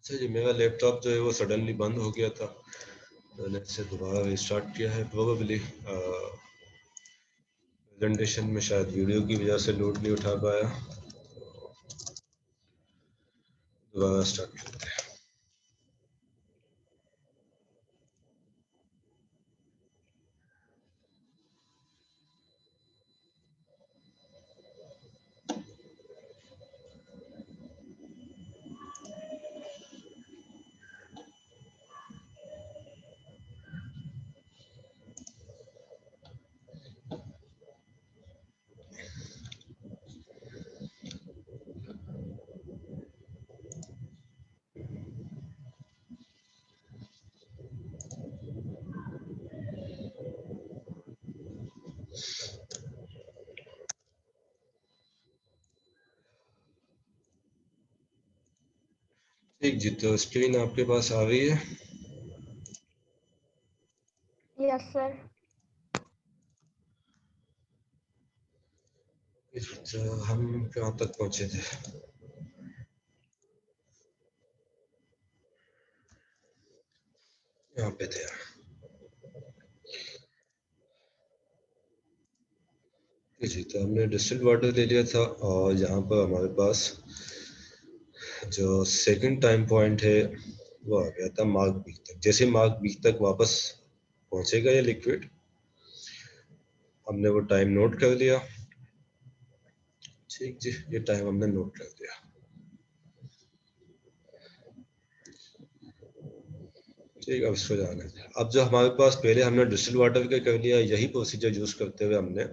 अच्छा जी, मेरा लैपटॉप जो है वो सडनली बंद हो गया था, मैंने इसे दोबारा रिस्टार्ट किया है। प्रोबेबली प्रेजेंटेशन में शायद वीडियो की वजह से लोड नहीं उठा पाया, दोबारा स्टार्ट करते हैं। ठीक जी, तो स्क्रीन आपके पास आ रही है? Yes sir. तो हम कहाँ तक पहुँचे थे? यहाँ पे थे। जी, तो हमने डिस्टिल्ड वाटर ले लिया था और यहाँ पर हमारे पास जो सेकंड टाइम पॉइंट है वो आ गया था मार्क बी तक। जैसे मार्क बी तक वापस पहुंचेगा ये लिक्विड, हमने वो टाइम नोट कर लिया। ठीक जी, ये टाइम हमने नोट कर दिया। ठीक, अब इसको जाने दें। अब जो हमारे पास पहले हमने डिस्टिल्ड वाटर का कर लिया, यही प्रोसीजर यूज करते हुए हमने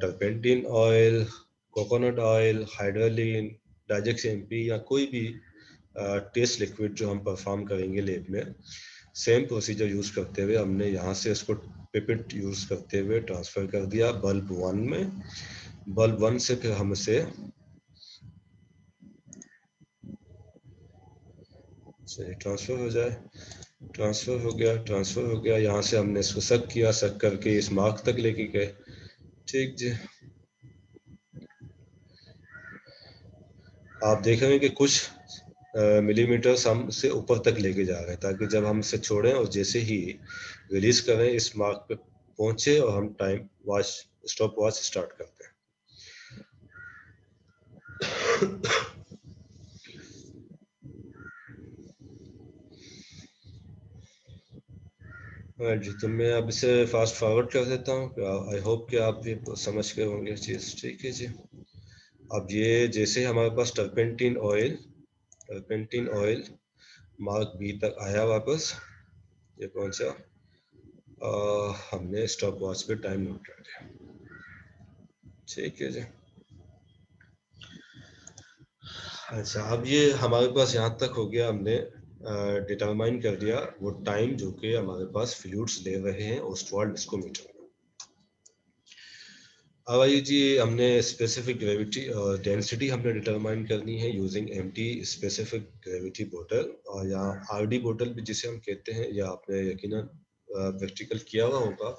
टर्पेंटिन ऑयल, कोकोनट ऑयल, हाइड्रोलिन, डाइजेक्स एमपी या कोई भी टेस्ट लिक्विड जो हम परफॉर्म करेंगे लैब में, सेम प्रोसीजर यूज करते हुए हमने यहाँ से इसको पिपेट यूज करते हुए ट्रांसफर कर दिया बल्ब 1 में। बल्ब 1 से फिर हम इसे ट्रांसफर हो जाए, ट्रांसफर हो गया। यहाँ से हमने इसको सक किया, सक करके इस मार्क तक लेके गए। ठीक जी, आप देखेंगे कि कुछ मिलीमीटर हम से ऊपर तक लेके जा रहे हैं, ताकि जब हम इसे छोड़ें और जैसे ही रिलीज करें इस मार्क पे पहुंचे और हम time watch, stop watch start करते हैं। जी, तो मैं अब इसे फास्ट फॉरवर्ड कर देता हूँ। आई होप कि आप ये समझ गए होंगे चीज़। ठीक है जी, अब ये जैसे हमारे पास टर्पेंटिन ऑयल मार्क बी तक आया वापस, ये पहुंचा, हमने स्टॉप वॉच पे टाइम नोट कर दिया। ठीक है जी। अच्छा, अब ये हमारे पास यहाँ तक हो गया, हमने डिटरमाइन कर दिया वो टाइम जो कि हमारे पास फ्लूइड्स ले रहे हैं ओस्टवाल्ड डिस्कोमीटर में। अब आइए जी, हमने स्पेसिफिक ग्रेविटी और डेंसिटी हमने डिटरमाइन करनी है यूजिंग एम्प्टी स्पेसिफिक ग्रेविटी बोतल, और यहाँ आरडी बोतल भी जिसे हम कहते हैं, या आपने यकीनन प्रैक्टिकल किया हुआ होगा,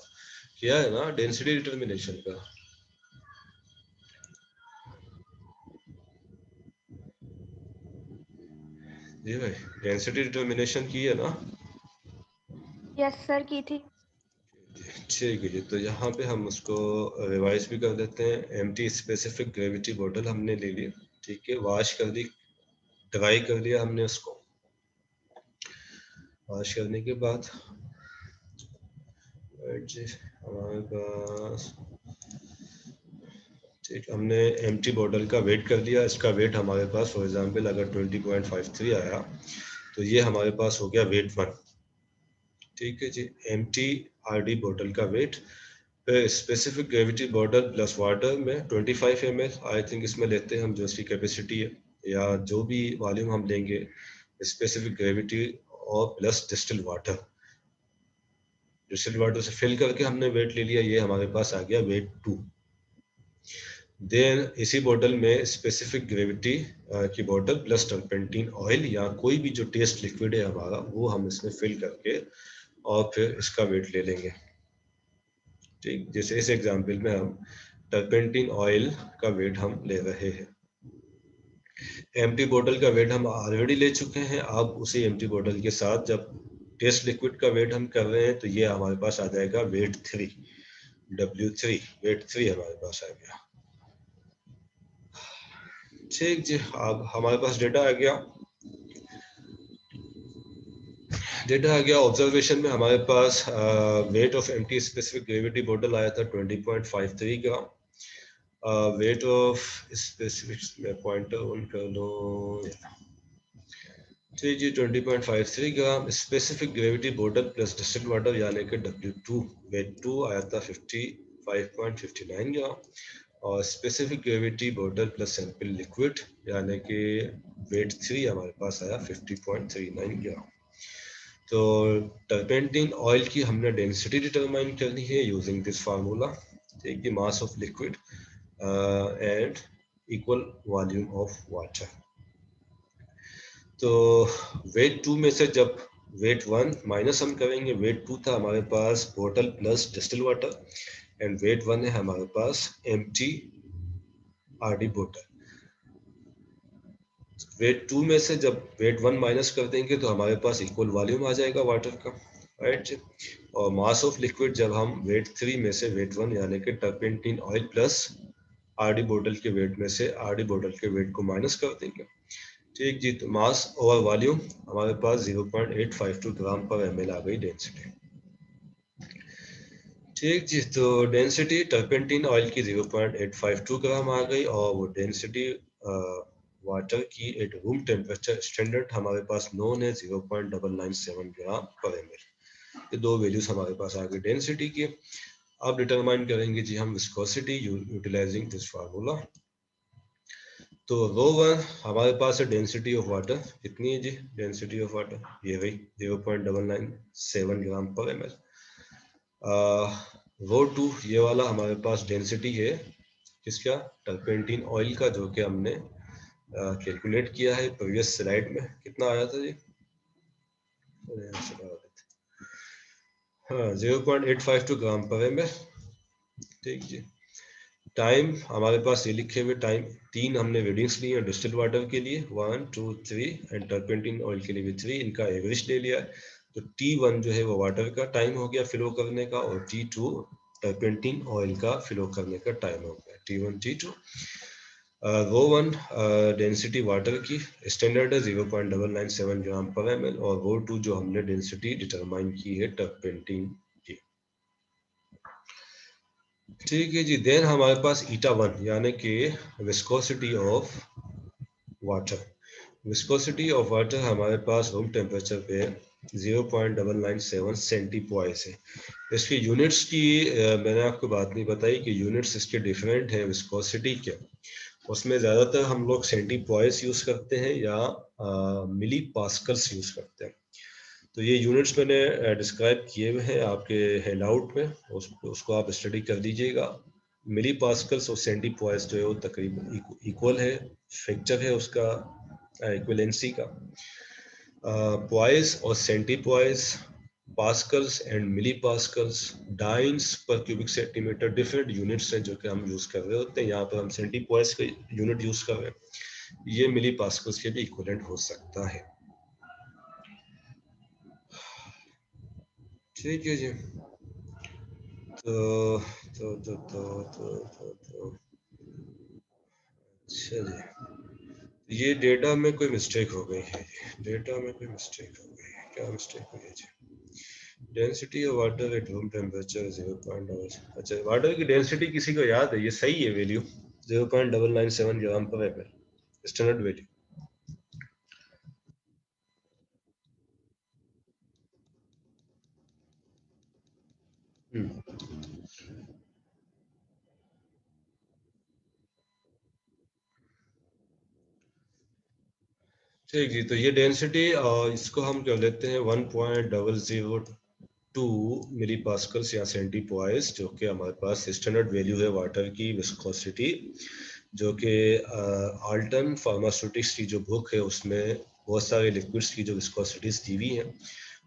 किया है ना डेंसिटी डिटर्मिनेशन का? जी भाई, डेंसिटी डिटर्मिनेशन की है ना? यस सर की थी। ठीक है जी, तो यहाँ पे हम उसको रिवाइज भी कर देते हैं। एम्प्टी स्पेसिफिक ग्रेविटी बोतल हमने ले ली, ठीक है, वॉश कर दी, ड्राई कर लिया हमने उसको। वॉश करने के बाद जी हमारे पास, ठीक, हमने एम्प्टी बोतल का वेट कर लिया। इसका वेट हमारे पास फॉर एग्जांपल अगर 20.53 आया, तो ये हमारे पास हो गया वेट 1। ठीक है जी, एम्प्टी आरडी बोतल का वेट, फिर specific gravity border plus water में 25 ml आई थिंक इसमें लेते हैं हम, जो इसकी कैपेसिटी है या जो भी वॉल्यूम हम लेंगे, स्पेसिफिक ग्रेविटी और प्लस डिस्टिल्ड वाटर से फिल करके हमने वेट ले लिया। ये हमारे पास आ गया वेट 2। देन इसी बॉटल में स्पेसिफिक ग्रेविटी की बॉटल प्लस टर्पेंटीन ऑयल या कोई भी जो टेस्ट लिक्विड है हमारा, वो हम इसमें फिल करके और फिर इसका वेट ले लेंगे। ठीक, जैसे इस एग्जांपल में हम टर्पेंटिन ऑयल का वेट हम ले रहे हैं। एम्प्टी बोतल का वेट हम ऑलरेडी ले चुके हैं। अब उसी एम्प्टी बोतल के साथ जब टेस्ट लिक्विड का वेट हम कर रहे हैं तो ये हमारे पास आ जाएगा वेट 3, W3, वेट 3 हमारे पास आ गया। ठीक जी, अब हमारे पास डेटा आ गया। ऑब्जर्वेशन में हमारे पास weight of empty specific gravity बोतल आया था 20.53 ग्राम। वेट ऑफ स्पेसिफिक में पॉइंटर ऑन कर लो। ठीक जी, 20.53 ग्राम स्पेसिफिक ग्रेविटी बोतल प्लस डिस्टिल्ड वाटर यानी कि W2, वेट 2 आया था 55.59 ग्राम। और स्पेसिफिक ग्रेविटी बोतल प्लस सैंपल लिक्विड यानी कि वेट 3 हमारे पास आया 50.39 ग्राम। तो टर्पेंटिन ऑयल की हमने डेंसिटी डिटरमाइन करनी है यूजिंग दिस फार्मूला। ठीक है, mass of liquid and equal volume of water. तो वेट 2 में से जब वेट 1 माइनस हम करेंगे, वेट 2 था हमारे पास बोतल plus distil water and weight 1 है हमारे पास एम्प्टी आरडी बोतल। वेट 2 में से जब वेट 1 माइनस कर देंगे तो हमारे पास इक्वल वॉल्यूम आ जाएगा वाटर का, राइट। और मास ऑफ लिक्विड जब हम वेट 3 में से वेट 1 यानी कि टर्पेंटिन ऑयल प्लस आरडी बोतल के वेट में से आरडी बोतल के वेट को माइनस कर देंगे। ठीक जी, तो मास ओवर वॉल्यूम हमारे पास 0.852 ग्राम पर ml आ गई डेंसिटी। ठीक जी, तो डेंसिटी टर्पेंटिन ऑयल की 0.852 ग्राम आ गई और वो डेंसिटी वाटर की एट रूम टेम्परेचर स्टैंडर्ड हमारे पास नोन है 0.997 ग्राम पर ml। ये दो वैल्यूज हमारे पास आ गई डेंसिटी की। अब डिटरमाइन करेंगे जी हम विस्कोसिटी यूटिलाइजिंग दिस फार्मूला। तो रो 1 हमारे पास है डेंसिटी ऑफ वाटर, कितनी है जी डेंसिटी ऑफ वाटर, ये वही 0.997 ग्राम पर ml। रो 2 ये वाला हमारे पास डेंसिटी है किसका, टर्पेंटिन ऑयल का, जो कि हमने कैलकुलेट किया है प्रीवियस स्लाइड में। कितना आया था जी, हाँ 0.852 ग्राम पर ml। ठीक जी, टाइम हमारे पास ये लिखे हुए टाइम 3 हमने रीडिंग्स ली है डिस्टिल्ड वाटर के लिए 1 2 3 एंड टर्पेंटिन ऑयल के लिए भी 3, इनका एवरेज ले लिया है। तो T1 जो है वो वाटर का टाइम हो गया फ्लो करने का और T2 टर्पेंटिन ऑयल का फ्लो करने का टाइम हो गया T1 T2। रो 1 डेंसिटी वाटर की स्टैंडर्ड है 0.997 ग्राम पर ml और रो 2 जो हमने डेंसिटी डिटरमाइन की है टर्पेंटिन की। ठीक है जी, देन हमारे पास ईटा 1 यानी कि viscosity of water. Viscosity of water हमारे पास रूम टेम्परेचर पे 0.997 सेंटीपोइस है। इसकी यूनिट्स की मैंने आपको बात नहीं बताई कि यूनिट्स इसके डिफरेंट है विस्कोसिटी के। उसमें ज़्यादातर हम लोग सेंटीपोइस यूज़ करते हैं या मिली पास्कल्स यूज़ करते हैं। तो ये यूनिट्स मैंने डिस्क्राइब किए हुए हैं आपके हैंडआउट में, उसको आप स्टडी कर लीजिएगा। मिली पास्कल्स और सेंटीपोइस जो है वो तकरीबन इक्वल है, फैक्टर है उसका इक्विवेलेंसी का। पॉइस और centipoise, pascals and millipascals, dynes per cubic centimetre different units हैं जो कि हम यूज़ कर रहे होते हैं। यहाँ पर हम सेंटीपोइस का यूनिट यूज़ कर रहे हैं, ये मिली पास्कल्स के भी इक्विवेलेंट हो सकता है। ठीक है जी, तो अच्छा जी, ये डेटा में कोई मिस्टेक हो गई है, डेटा में कोई मिस्टेक हो गई है, क्या मिस्टेक हुई है जी। Density of water at room temperature 0.9, अच्छा वाटर की डेंसिटी किसी को याद है, ये सही है वैल्यू 0.997 ग्राम पर ml स्टैंडर्ड वैल्यू। ठीक जी, तो ये डेंसिटी इसको हम कर लेते हैं 1.002 मिली पास्कल्स या सेंटीपोइस, जो कि हमारे पास स्टैंडर्ड वैल्यू है वाटर की विस्कोसिटी, जो कि आल्टन फार्मास्यूटिक्स की जो बुक है उसमें बहुत सारे लिक्विड्स की जो विस्कोसिटीज दी हुई हैं,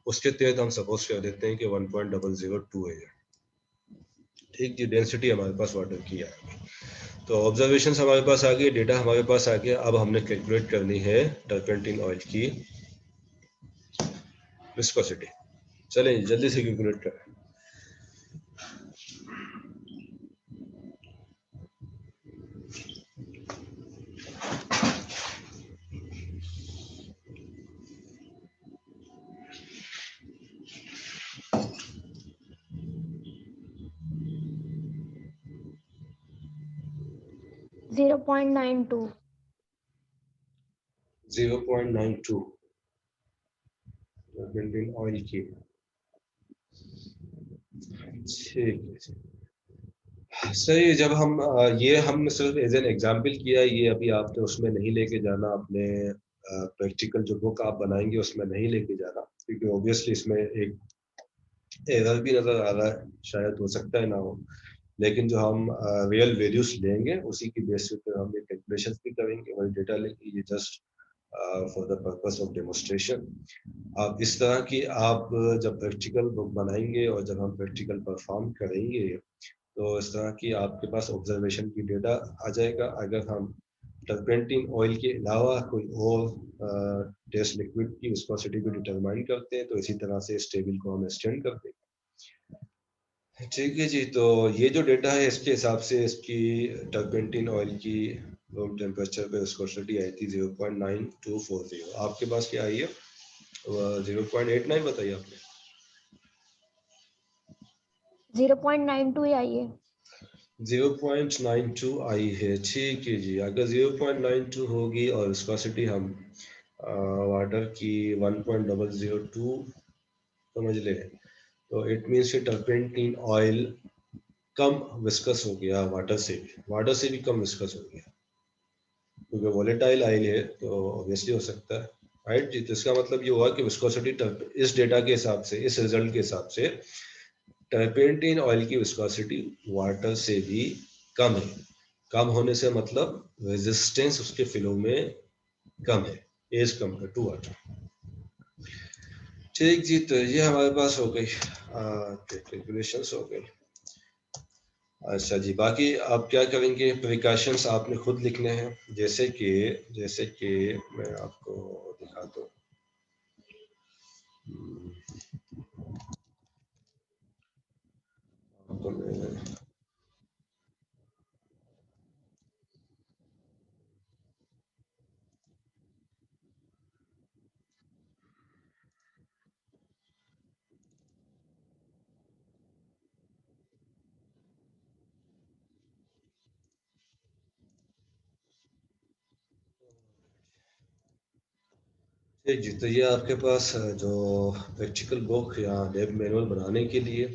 उसके तहत हम सपोज कर देते हैं कि 1.002 है। ठीक जी, डेंसिटी हमारे पास वाटर की आ गई। तो ऑब्जर्वेशन हमारे पास आ गई, डेटा हमारे पास आ गया। अब हमने कैलकुलेट करनी है टर्पेंटिन ऑयल की विस्कोसिटी। चलें जल्दी से कैलकुलेट करें। Zero point nine to 0.92 turpentine oil की। ठीक है सही। जब हम ये हम सिर्फ एज एन एग्जाम्पल किया, ये अभी आपने उसमें नहीं लेके जाना, अपने प्रैक्टिकल जो बुक आप बनाएंगे उसमें नहीं लेके जाना, क्योंकि ऑब्वियसली इसमें एक एरर भी नजर आ रहा है, शायद हो सकता है ना हो। लेकिन जो हम रियल वैल्यूज लेंगे उसी की बेसिस पे हम ये कैलकुलेशंस भी करेंगे, वही डेटा लेके, ये just for the purpose of demonstration. अब इस तरह की आप जब प्रैक्टिकल बुक बनाएंगे और जब हम प्रैक्टिकल परफॉर्म करेंगे तो इस तरह की आपके पास ऑब्जर्वेशन की डेटा आ जाएगा। अगर हम टर्पेंटिन ऑयल के अलावा कोई और टेस्ट लिक्विड की विस्कोसिटी को डिटरमाइन करते हैं तो इसी तरह से इस टेबल को हम एक्सटेंड कर देंगे। ठीक है जी, तो ये जो डेटा है इसके हिसाब से इसकी टर्पेंटिन ऑयल की रूम टेम्परेचर पे विस्कोसिटी आई थी 0.9240। आपके पास क्या आई है? 0.89 बताइए आपने। 0.92 ही आई है। 0.92 आई है, ठीक है जी। अगर 0.92 होगी और विस्कोसिटी हम वाटर की 1.002 समझ ले, तो इट मीन्स कि टर्पेंटिन ऑयल कम विस्कस हो गया वाटर से भी कम विस्कस हो गया, क्योंकि वोलेटाइल ऑयल है तो ऑब्वियसली हो सकता है, राइट जी। तो इसका मतलब ये हुआ कि विस्कोसिटी इस डेटा के हिसाब से, इस रिजल्ट के हिसाब से टर्पेंटिन ऑयल की विस्कोसिटी वाटर से भी कम है। कम होने से मतलब रेजिस्टेंस उसके फ्लो में कम है एज कम्पेयर टू वाटर। ठीक जी, तो ये हमारे पास हो गई कैलकुलेशंस हो गई। अच्छा जी, बाकी आप क्या करेंगे, प्रिकॉशंस आपने खुद लिखने हैं। जैसे कि मैं आपको दिखाता हूँ। तो मैं ठीक जी, तो ये आपके पास जो प्रैक्टिकल बुक या लैब मैनुअल बनाने के लिए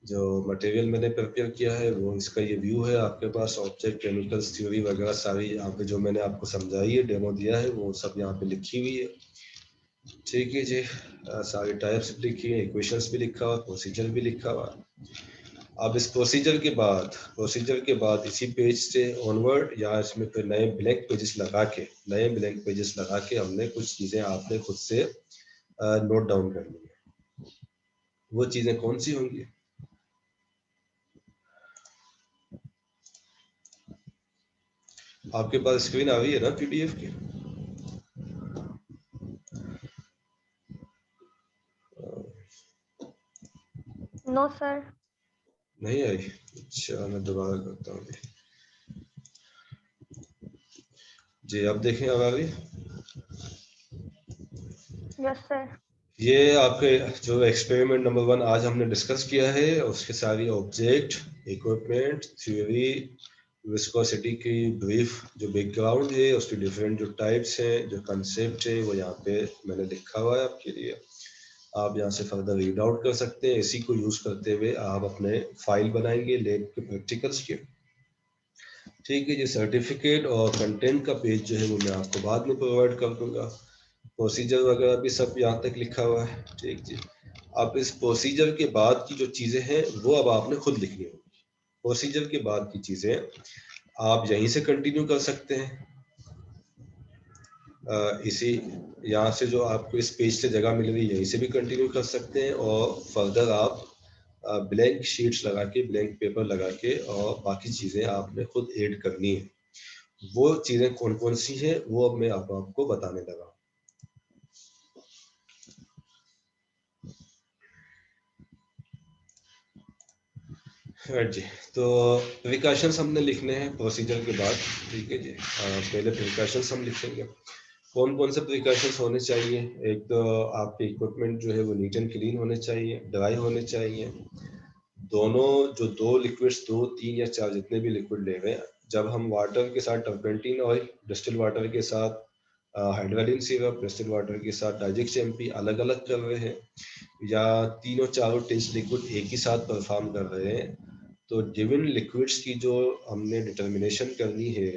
जो मटेरियल मैंने प्रिपेयर किया है वो इसका ये व्यू है आपके पास। ऑब्जेक्ट केमिकल्स थ्योरी वगैरह सारी यहाँ पे जो मैंने आपको समझाई है, डेमो दिया है, वो सब यहाँ पे लिखी हुई है। ठीक है जी, सारी टाइप्स भी लिखी है, इक्वेशंस भी लिखा हुआ, प्रोसीजर भी लिखा हुआ। अब इस प्रोसीजर के बाद इसी पेज से ऑनवर्ड या इसमें फिर नए ब्लैंक पेजेस लगा के हमने कुछ चीज़ें आपने खुद से नोट डाउन करनी है। वो चीज़ें कौन सी होंगी? आपके पास स्क्रीन आ रही है ना पीडीएफ की? No sir. नहीं आई? अच्छा, मैं दोबारा करता हूँ जी। अब देखें, अब आ गई। Yes sir. ये आपके जो एक्सपेरिमेंट नंबर 1 आज हमने डिस्कस किया है, उसके सारी ऑब्जेक्ट, इक्विपमेंट, थ्योरी, विस्कोसिटी की ब्रीफ जो बैकग्राउंड है, उसके डिफरेंट जो टाइप्स हैं, जो कंसेप्ट है, वो यहाँ पे मैंने लिखा हुआ है आपके लिए। आप यहाँ से फर्दर रीड आउट कर सकते हैं। इसी को यूज करते हुए आप अपने फाइल बनाएंगे लैब के प्रैक्टिकल्स के। ठीक है जी, सर्टिफिकेट और कंटेंट का पेज जो है वो मैं आपको बाद में प्रोवाइड कर दूंगा। प्रोसीजर वगैरह भी सब यहाँ तक लिखा हुआ है। ठीक जी, अब इस प्रोसीजर के बाद की जो चीज़ें हैं वो अब आपने खुद लिखनी होगी। प्रोसीजर के बाद की चीज़ें आप यहीं से कंटिन्यू कर सकते हैं। इसी यहाँ से जो आपको इस पेज से जगह मिल रही है यहीं से भी कंटिन्यू कर सकते हैं, और फर्दर आप ब्लैंक शीट्स लगा के, ब्लैंक पेपर लगा के, और बाकी चीज़ें आपने खुद ऐड करनी है। वो चीज़ें कौन कौन सी है वो अब मैं आपको बताने लगा। राइट जी, तो प्रिकॉशंस हमने लिखने हैं प्रोसीजर के बाद, ठीक है जी। पहले प्रिकॉशंस हम लिखेंगे, कौन कौन से प्रिकॉशंस होने चाहिए। एक तो आपके इक्विपमेंट जो है वो नीट एंड क्लीन होने चाहिए, ड्राई होने चाहिए। दोनों जो दो लिक्विड्स, 2, 3 या 4 जितने भी लिक्विड ले रहे हैं, जब हम वाटर के साथ टर्पेंटीन ऑयल, डिस्टिल वाटर के साथ हाइड्रोलिन सिरप, डिस्टिल वाटर के साथ डाइजेक्स एमपी अलग अलग कर रहे हैं, या तीनों चारों टेस्ट लिक्विड एक ही साथ परफॉर्म कर रहे हैं, तो गिवन लिक्विड्स की जो हमने डिटर्मिनेशन करनी है,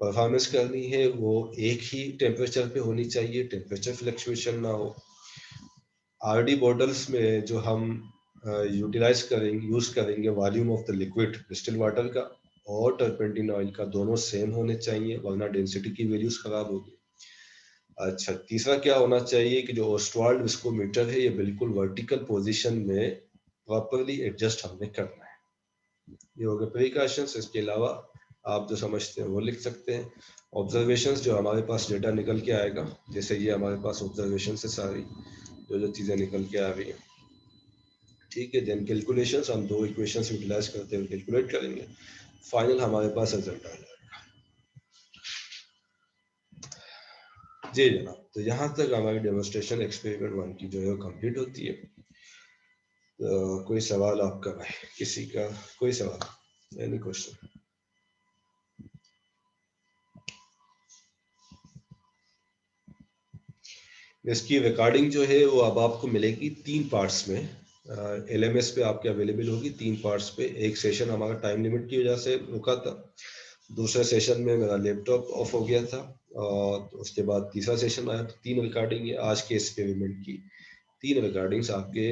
परफॉर्मेंस करनी है, वो एक ही टेम्परेचर पे होनी चाहिए, टेम्परेचर फ्लक्चुएशन ना हो। आरडी बॉटल्स में जो हम यूज करेंगे volume of the liquid distil water का और टर्पेंटीन ऑयल का, दोनों सेम होने चाहिए, वरना डेंसिटी की वैल्यूज खराब होगी। अच्छा, तीसरा क्या होना चाहिए कि जो ओस्वाल्ड विस्कोमीटर है, ये बिल्कुल वर्टिकल पोजीशन में प्रॉपरली एडजस्ट हमने करना है। ये हो गए प्रिकॉशंस। इसके अलावा आप जो समझते हैं वो लिख सकते हैं। ऑब्जर्वेशंस, जो हमारे पास डेटा निकल के आएगा, जैसे ये हमारे पास ऑब्जर्वेशन से सारी जो चीज़ें निकल के आ रही हैं, ठीक है। देन कैलकुलेशंस, हम दो इक्वेशंस यूटिलाइज करते हुए कैलकुलेट करेंगे, फाइनल हमारे पास रिजल्ट आ जाएगा। जी जनाब, तो यहाँ तक हमारी डेमोन्स्ट्रेशन एक्सपेरिमेंट 1 की जो है वो कंप्लीट होती है। तो कोई सवाल आपका भाई, किसी का कोई सवाल, एनी क्वेश्चन? इसकी रिकॉर्डिंग जो है वो अब आपको मिलेगी 3 पार्ट्स में, LMS पे आपके अवेलेबल होगी 3 पार्ट्स पे। एक सेशन हमारा टाइम लिमिट की वजह से रुका था, दूसरे सेशन में मेरा लैपटॉप ऑफ हो गया था, और उसके बाद तीसरा सेशन आया, तो 3 रिकॉर्डिंग है आज के एक्सपेरिमेंट की। 3 रिकॉर्डिंग्स आपके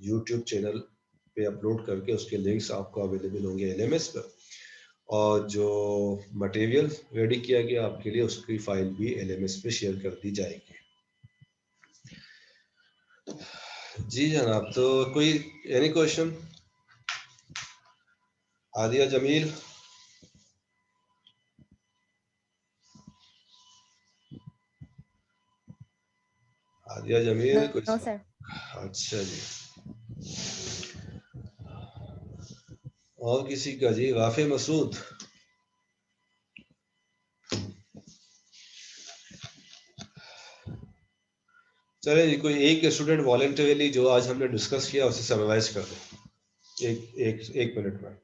यूट्यूब चैनल पे अपलोड करके उसके लिंक्स आपको अवेलेबल होंगे LMS पर, और जो मटेरियल रेडी किया गया आपके लिए उसकी फाइल भी LMS पे शेयर कर दी जाएगी। जी जनाब, तो कोई एनी क्वेश्चन? आदिया जमील, आदिया जमील कोई नो सर। अच्छा जी, और किसी का? जी राफे मसूद, चले जी, कोई एक स्टूडेंट वॉलंटरीली जो आज हमने डिस्कस किया उसे समराइज कर दे एक मिनट में।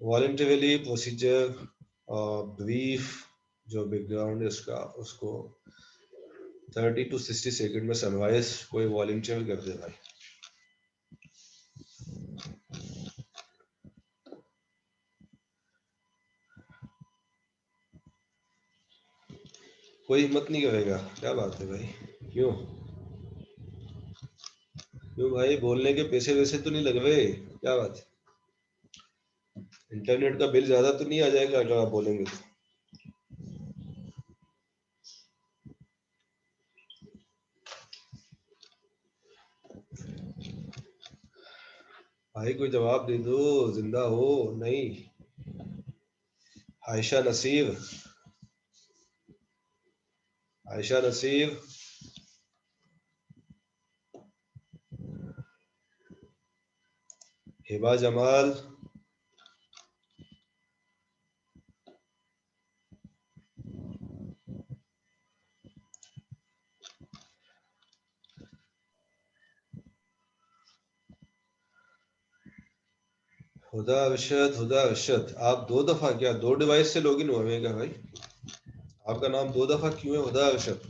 वॉलंटरीली प्रोसीजर ब्रीफ जो बैकग्राउंड है उसका, उसको 30 to 60 सेकंड में समराइज कोई वॉलंटियर कर दे भाई। कोई हिम्मत नहीं करेगा? क्या बात है भाई, क्यों क्यों भाई, बोलने के पैसे वैसे तो नहीं लग रहे? क्या बात है, इंटरनेट का बिल ज्यादा तो नहीं आ जाएगा अगर आप बोलेंगे तो? भाई कोई जवाब दे दो, जिंदा हो नहीं? आयशा नसीर, आयशा नसीर, हिबा जमाल, हुदा अरशद, हुदा अरशद। आप 2 दफा क्या 2 डिवाइस से लॉगिन हुए हैं क्या भाई? आपका नाम 2 दफा क्यों है हुदा अरशद?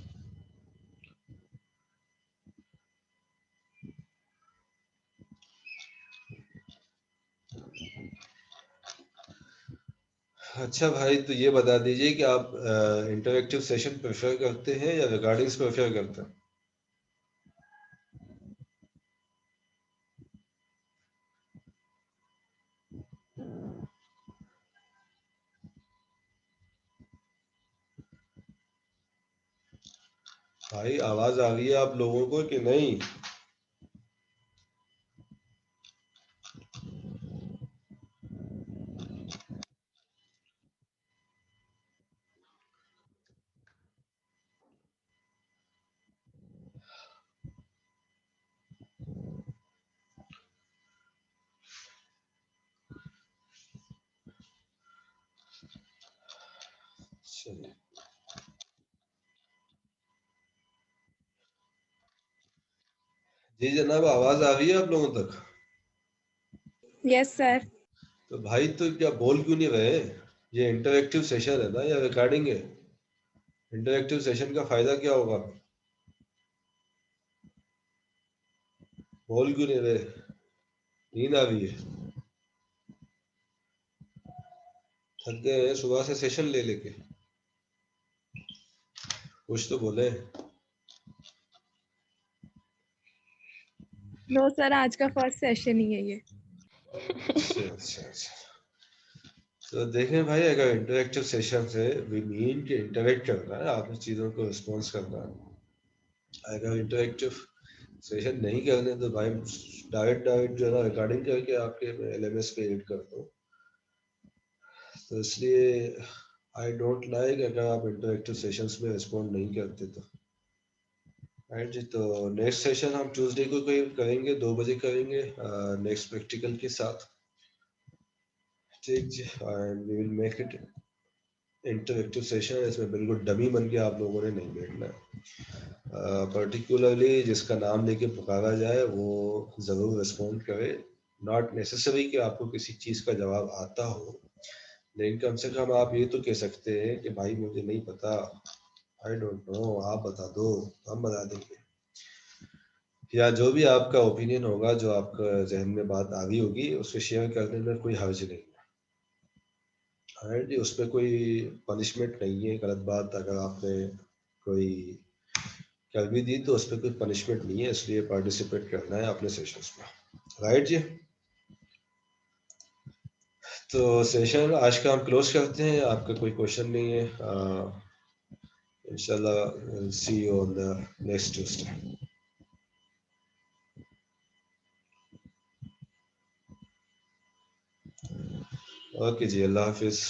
अच्छा भाई, तो ये बता दीजिए कि आप इंटरैक्टिव सेशन प्रेफर करते हैं या रिकॉर्डिंग्स प्रेफर करते हैं? भाई आवाज आ रही है आप लोगों को कि नहीं? चलिए, जी जनाब, आवाज आ रही है आप लोगों तक? Yes sir. तो भाई तो क्या बोल क्यों नहीं रहे? ये इंटरैक्टिव सेशन है ना या रिकॉर्डिंग है? इंटरैक्टिव सेशन का फायदा क्या होगा? बोल क्यों नहीं रहे? नींद आ रही है? थक गए हैं सुबह से सेशन ले लेके? कुछ तो बोले। नो सर, आज का फर्स्ट सेशन ही है ये। अच्छा अच्छा अच्छा। तो देखें भाई, अगर इंटरैक्टिव सेशन से वी मीन के इंटरैक्ट करना है, आपने चीज़ों को रिस्पॉन्स करना है। अगर इंटरैक्टिव सेशन नहीं करने तो भाई डायरेक्ट डायरेक्ट जो है ना रिकॉर्डिंग करके आपके एलएमएस पे एड कर दो। तो इसलिए आई डोंट लाइक अगर आप इंटरैक्टिव सेशंस में रिस्पॉन्ड नहीं करते तो। राइट जी, तो नेक्स्ट सेशन हम ट्यूसडे को कोई करेंगे, 2 बजे करेंगे नेक्स्ट प्रैक्टिकल के साथ। ठीक जी, and we will make it interactive session. इसमें बिल्कुल डमी बन के आप लोगों ने नहीं बैठना है। पर्टिकुलरली जिसका नाम लेके पुकारा जाए वो ज़रूर रिस्पॉन्ड करे। नॉट नेसेसरी कि आपको किसी चीज़ का जवाब आता हो, लेकिन कम से कम आप ये तो कह सकते हैं कि भाई मुझे नहीं पता, आई डोंट नो, आप बता दो, हम बता देंगे। या जो भी आपका ओपिनियन होगा, जो आपका जहन में बात आ गई होगी, उसको शेयर करने में कोई हर्ज नहीं है। राइट जी, उसमें कोई पनिशमेंट नहीं है। गलत बात अगर आपने कोई कर भी दी तो उस पर कोई पनिशमेंट नहीं है, इसलिए पार्टिसिपेट करना है अपने सेशंस में। राइट जी, तो सेशन आज का हम क्लोज करते हैं। आपका कोई क्वेश्चन नहीं है? इंशाल्लाह see you on the next Tuesday. Okay जी, अल्लाह हाफिज।